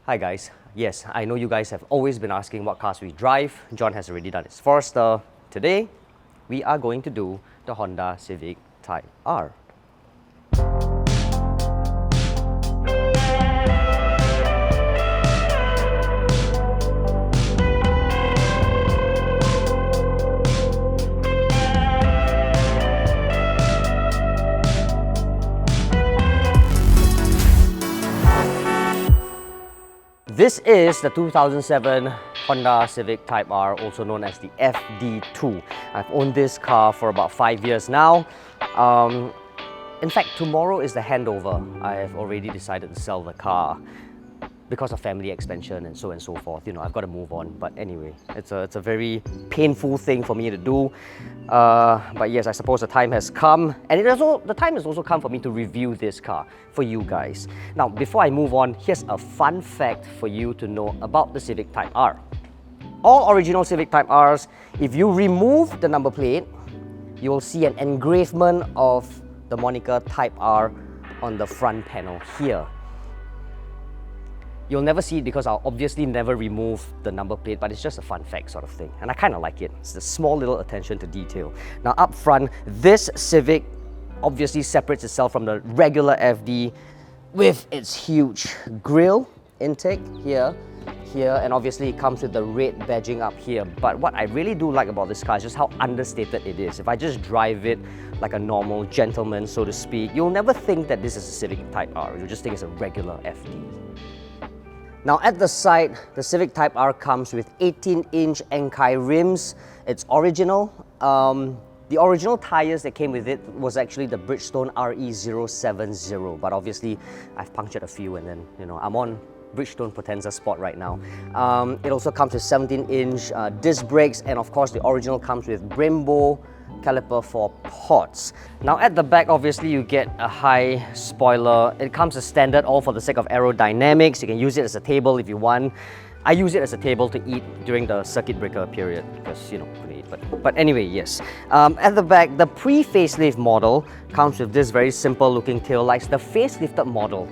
Hi guys. Yes, I know you guys have always been asking what cars we drive. John has already done his Forester. Today, we are going to do the Honda Civic Type-R. This is the 2007 Honda Civic Type-R, also known as the FD2. I've owned this car for about 5 years now. In fact, tomorrow is the handover. I have already decided to sell the car because of family expansion and so forth. You know, I've got to move on. But anyway, it's a very painful thing for me to do. But yes, I suppose the time has come, and the time has also come for me to review this car for you guys. Now, before I move on, here's a fun fact for you to know about the Civic Type-R. All original Civic Type-Rs, if you remove the number plate, you will see an engravement of the moniker Type-R on the front panel here. You'll never see it because I'll obviously never remove the number plate, but it's just a fun fact sort of thing. And I kind of like it. It's the small little attention to detail. Now up front, this Civic obviously separates itself from the regular FD with its huge grille intake here, and obviously it comes with the red badging up here. But what I really do like about this car is just how understated it is. If I just drive it like a normal gentleman, so to speak, you'll never think that this is a Civic Type-R. You'll just think it's a regular FD. Now at the side, the Civic Type-R comes with 18-inch Enkai rims. It's original. The original tyres that came with it was actually the Bridgestone RE070, but obviously I've punctured a few and then, you know, I'm on Bridgestone Potenza Sport right now. It also comes with 17-inch disc brakes, and of course the original comes with Brembo caliper for pods. Now at the back, obviously you get a high spoiler. It comes as standard, all for the sake of aerodynamics. You can use it as a table if you want. I use it as a table to eat during the circuit breaker period because, you know, couldn't eat. But anyway, yes. At the back, the pre-facelift model comes with this very simple looking tail lights. The facelifted model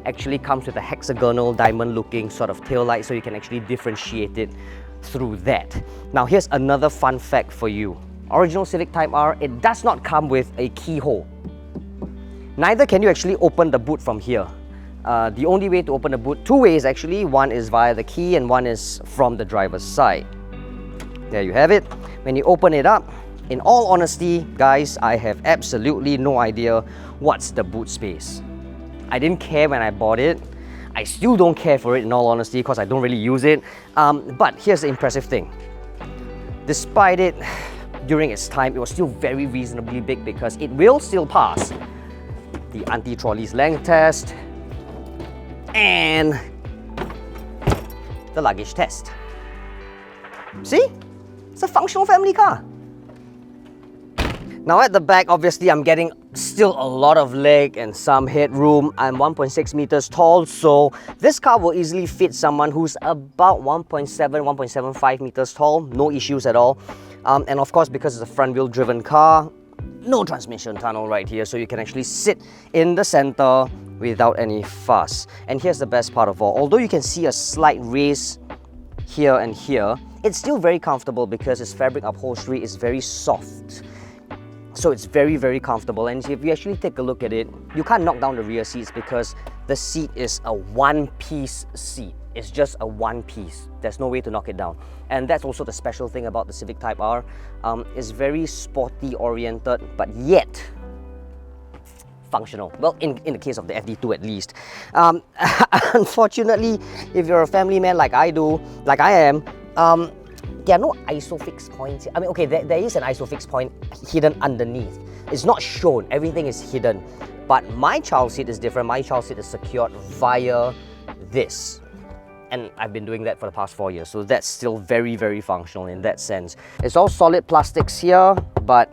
actually comes with a hexagonal diamond looking sort of tail light, so you can actually differentiate it through that. Now here's another fun fact for you. Original Civic Type-R, it does not come with a keyhole. Neither can you actually open the boot from here. The only way to open the boot, two ways actually. One is via the key and one is from the driver's side. There you have it. When you open it up, in all honesty, guys, I have absolutely no idea what's the boot space. I didn't care when I bought it. I still don't care for it in all honesty because I don't really use it. But here's the impressive thing. Despite it, during its time, it was still very reasonably big because it will still pass the anti-trolleys length test and the luggage test. See? It's a functional family car. Now at the back, obviously I'm getting still a lot of leg and some headroom. I'm 1.6 meters tall, so this car will easily fit someone who's about 1.7, 1.75 meters tall. No issues at all. And of course, because it's a front wheel driven car, no transmission tunnel right here, so you can actually sit in the center without any fuss. And here's the best part of all. Although you can see a slight raise here and here, it's still very comfortable because its fabric upholstery is very soft. So it's very, very comfortable. And if you actually take a look at it, you can't knock down the rear seats because the seat is a one-piece seat. It's just a one piece. There's no way to knock it down. And that's also the special thing about the Civic Type-R. It's very sporty oriented, but yet functional. Well, in the case of the FD2 at least. Unfortunately, if you're a family man like I am, there are no ISOFIX points. I mean, okay, there is an ISOFIX point hidden underneath. It's not shown, everything is hidden. But my child seat is different. My child seat is secured via this. And I've been doing that for the past 4 years, so that's still very, very functional in that sense. It's all solid plastics here, but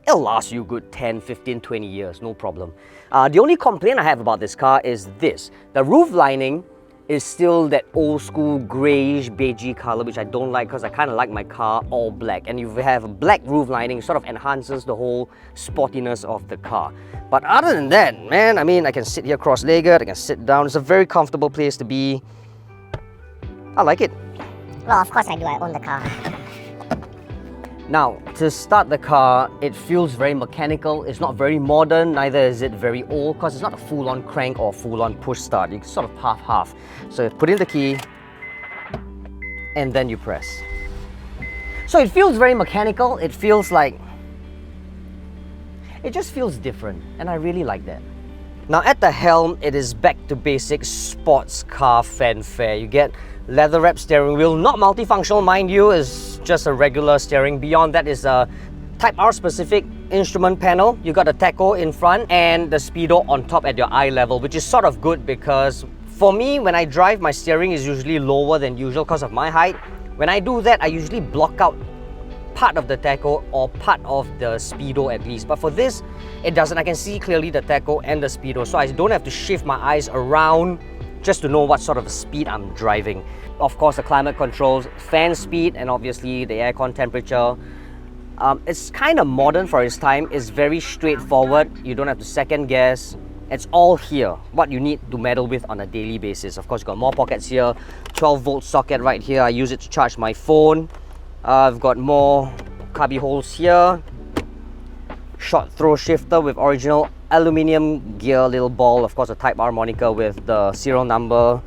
it'll last you good 10, 15, 20 years, no problem. The only complaint I have about this car is this. The roof lining is still that old school greyish, beigey color, which I don't like because I kind of like my car all black. And if you have a black roof lining, it sort of enhances the whole sportiness of the car. But other than that, man, I mean, I can sit here cross-legged, I can sit down. It's a very comfortable place to be. I like it. Well, of course I do. I own the car. Now, to start the car, it feels very mechanical. It's not very modern, neither is it very old, because it's not a full-on crank or full-on push start. You sort of half-half. So you put in the key, and then you press. So it feels very mechanical. It feels like... it just feels different, and I really like that. Now at the helm, it is back to basic sports car fanfare. You get leather-wrapped steering wheel, not multifunctional, mind you, is just a regular steering. Beyond that is a Type-R specific instrument panel. You got a tacho in front and the speedo on top at your eye level, which is sort of good because for me, when I drive, my steering is usually lower than usual because of my height. When I do that, I usually block out part of the tacho or part of the speedo at least. But for this, it doesn't. I can see clearly the tacho and the speedo, so I don't have to shift my eyes around just to know what sort of speed I'm driving. Of course, the climate controls, fan speed, and obviously the aircon temperature. It's kind of modern for its time. It's very straightforward. You don't have to second guess. It's all here, what you need to meddle with on a daily basis. Of course, you've got more pockets here, 12-volt socket right here. I use it to charge my phone. I've got more cubby holes here. Short throw shifter with original aluminium gear little ball. Of course, a Type-R moniker with the serial number.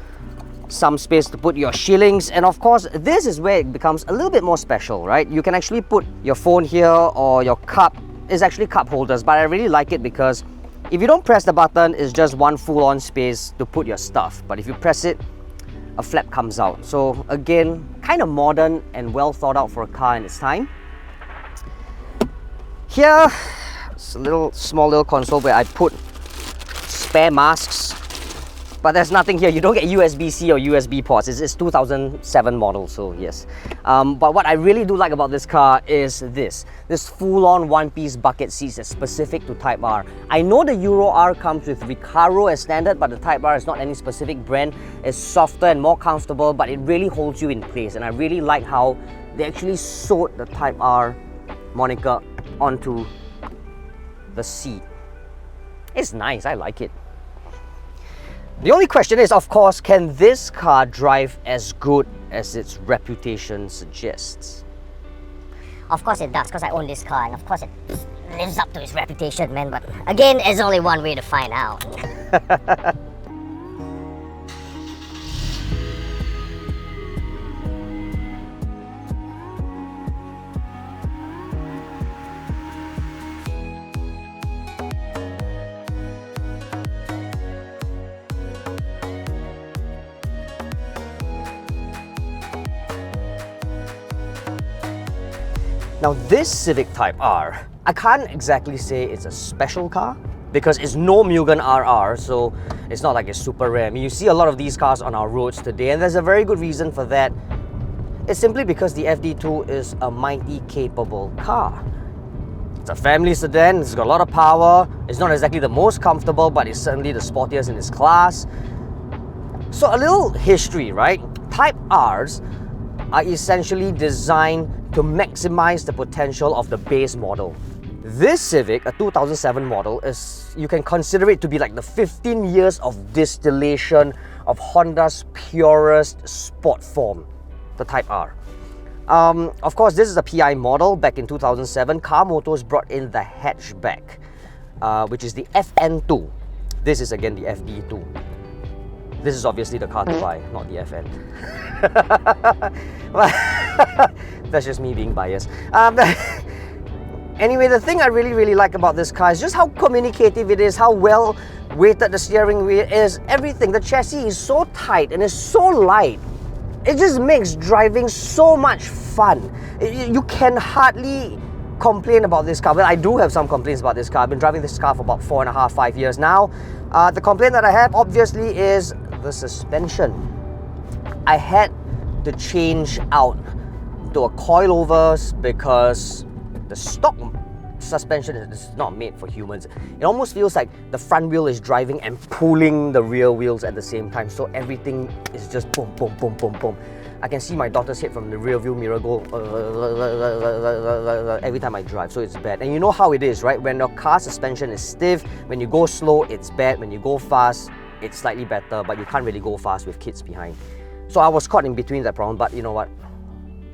Some space to put your shillings. And of course, this is where it becomes a little bit more special, right? You can actually put your phone here or your cup. It's actually cup holders, but I really like it because if you don't press the button, it's just one full-on space to put your stuff. But if you press it, a flap comes out. So again, kind of modern and well thought out for a car in its time. Here, it's a small little console where I put spare masks, but there's nothing here. You don't get USB-C or USB ports. It's 2007 model, so yes. But what I really do like about this car is this full-on one-piece bucket seats that's specific to Type-R. I know the Euro R comes with Recaro as standard, but the Type-R is not any specific brand. It's softer and more comfortable, but it really holds you in place. And I really like how they actually sewed the Type-R moniker onto the seat. It's nice, I like it. The only question is, of course, can this car drive as good as its reputation suggests? Of course it does, because I own this car, and of course it lives up to its reputation, man. But again, there's only one way to find out. Now this Civic Type-R, I can't exactly say it's a special car because it's no Mugen RR, so it's not like it's super rare. I mean, you see a lot of these cars on our roads today, and there's a very good reason for that. It's simply because the FD2 is a mighty capable car. It's a family sedan, it's got a lot of power, it's not exactly the most comfortable, but it's certainly the sportiest in its class. So a little history, right? Type-Rs are essentially designed to maximize the potential of the base model. This Civic, a 2007 model, you can consider it to be like the 15 years of distillation of Honda's purest sport form, the Type-R. Of course, this is a PI model back in 2007. Car Motors brought in the hatchback, which is the FN2. This is again the FD2. This is obviously the car to buy, not the FN. That's just me being biased. Anyway, the thing I really like about this car is just how communicative it is, how well weighted the steering wheel is, everything. The chassis is so tight and it's so light. It just makes driving so much fun. You can hardly complain about this car. Well, I do have some complaints about this car. I've been driving this car for about 4.5, 5 years now. The complaint that I have obviously is the suspension. I had to change out to a coilovers because the stock suspension is not made for humans. It almost feels like the front wheel is driving and pulling the rear wheels at the same time, so everything is just boom, boom, boom, boom, boom. I can see my daughter's head from the rear view mirror go every time I drive, so it's bad. And you know how it is, right? When your car suspension is stiff, when you go slow, it's bad. When you go fast, it's slightly better, but you can't really go fast with kids behind. So I was caught in between that problem, but you know what?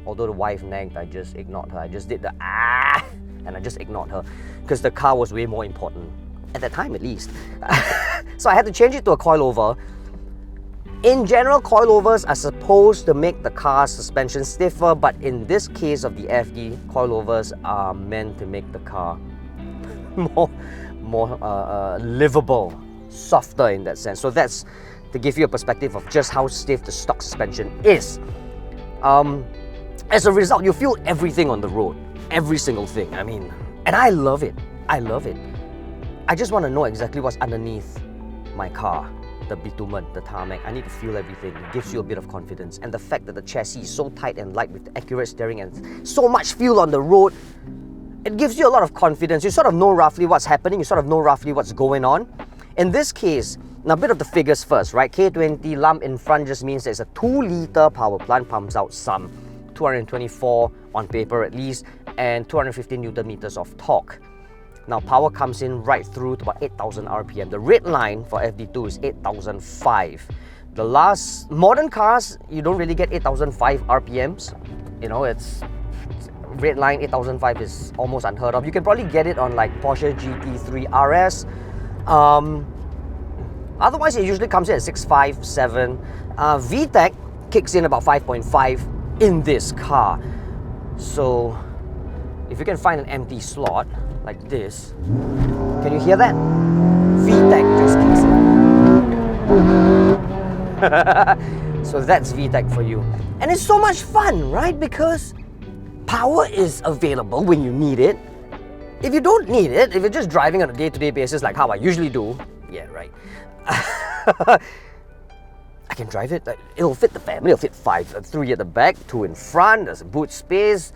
Although the wife nagged, I just ignored her. I just did the and I just ignored her because the car was way more important, at that time at least. So I had to change it to a coilover. In general, coilovers are supposed to make the car's suspension stiffer, but in this case of the FD, coilovers are meant to make the car more livable, softer in that sense. So that's to give you a perspective of just how stiff the stock suspension is. As a result, you feel everything on the road, every single thing. I mean, and I love it. I love it. I just want to know exactly what's underneath my car, the bitumen, the tarmac. I need to feel everything. It gives you a bit of confidence. And the fact that the chassis is so tight and light with accurate steering and so much fuel on the road, it gives you a lot of confidence. You sort of know roughly what's happening. You sort of know roughly what's going on. In this case, now a bit of the figures first, right? K20 lump in front just means there's a 2-liter power plant, pumps out some 224 on paper at least, and 250 Newton meters of torque. Now power comes in right through to about 8,000 RPM. The red line for FD2 is 8,005. The last modern cars, you don't really get 8,005 RPMs. You know, it's red line 8,005 is almost unheard of. You can probably get it on like Porsche GT3 RS. Otherwise, it usually comes in at 6.5, 7. VTEC kicks in about 5.5 in this car. So if you can find an empty slot like this, can you hear that? VTEC just kicks in. So that's VTEC for you. And it's so much fun, right? Because power is available when you need it. If you don't need it, if you're just driving on a day-to-day basis like how I usually do, yeah, right. I can drive it. It'll fit the family. It'll fit 5, 3 at the back, 2 in front. There's a boot space.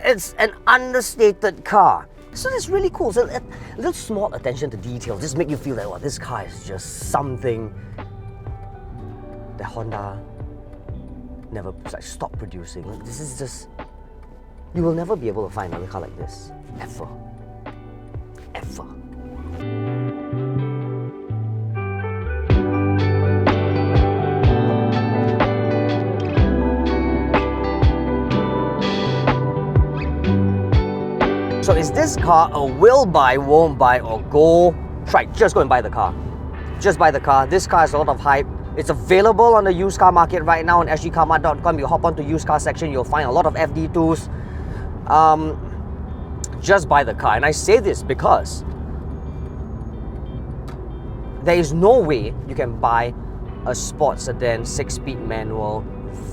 It's an understated car. So that's really cool. So a little small attention to detail just make you feel that, well, this car is just something that Honda never stopped producing. Like, this is just, you will never be able to find another car like this. Ever. Ever. So is this car a will buy, won't buy, or go? Try, just go and buy the car. Just buy the car. This car has a lot of hype. It's available on the used car market right now on Sgcarmart.com. You hop onto used car section, you'll find a lot of FD2s. Just buy the car. And I say this because there is no way you can buy a sports sedan 6-speed manual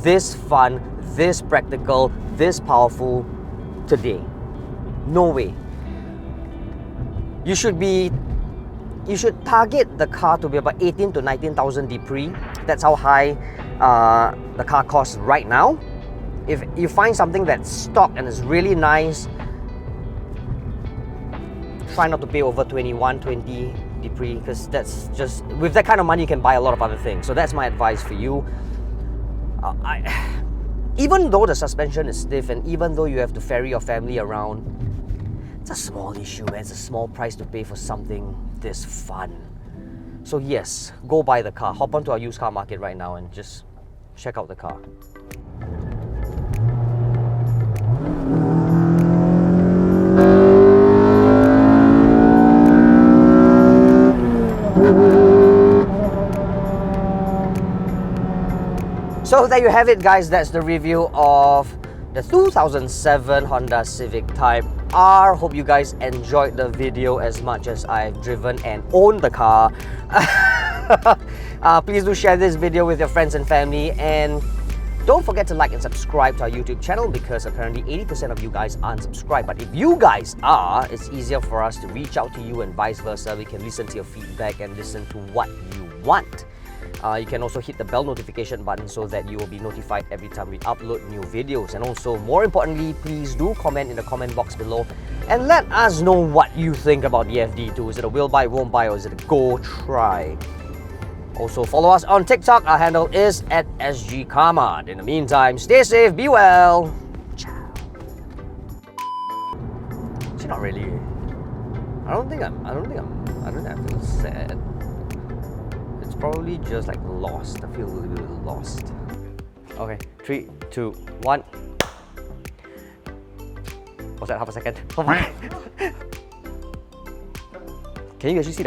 this fun, this practical, this powerful today. No way. You should target the car to be about 18 to 19,000 depreciation. That's how high the car costs right now. If you find something that's stock and is really nice, try not to pay over 21, 20 depreciation, because that's just, with that kind of money you can buy a lot of other things. So that's my advice for you. Even though the suspension is stiff and even though you have to ferry your family around, it's a small issue, man. It's a small price to pay for something this fun. So yes, go buy the car. Hop onto our used car market right now and just check out the car. So there you have it, guys. That's the review of the 2007 Honda Civic Type-R. Hope you guys enjoyed the video as much as I've driven and owned the car. Please do share this video with your friends and family, and don't forget to like and subscribe to our YouTube channel, because apparently 80% of you guys aren't subscribed. But if you guys are, it's easier for us to reach out to you and vice versa. We can listen to your feedback and listen to what you want. You can also hit the bell notification button so that you will be notified every time we upload new videos. And also, more importantly, please do comment in the comment box below and let us know what you think about the FD2. Is it a will buy, won't buy, or is it a go try? Also, follow us on TikTok. Our handle is @Sgcarmart. In the meantime, stay safe, be well. Ciao. Actually, not really. I don't think I feel sad. It's probably just like lost. I feel a little bit lost. Okay, 3, 2, 1. Was that half a second? Oh my. Can you actually see the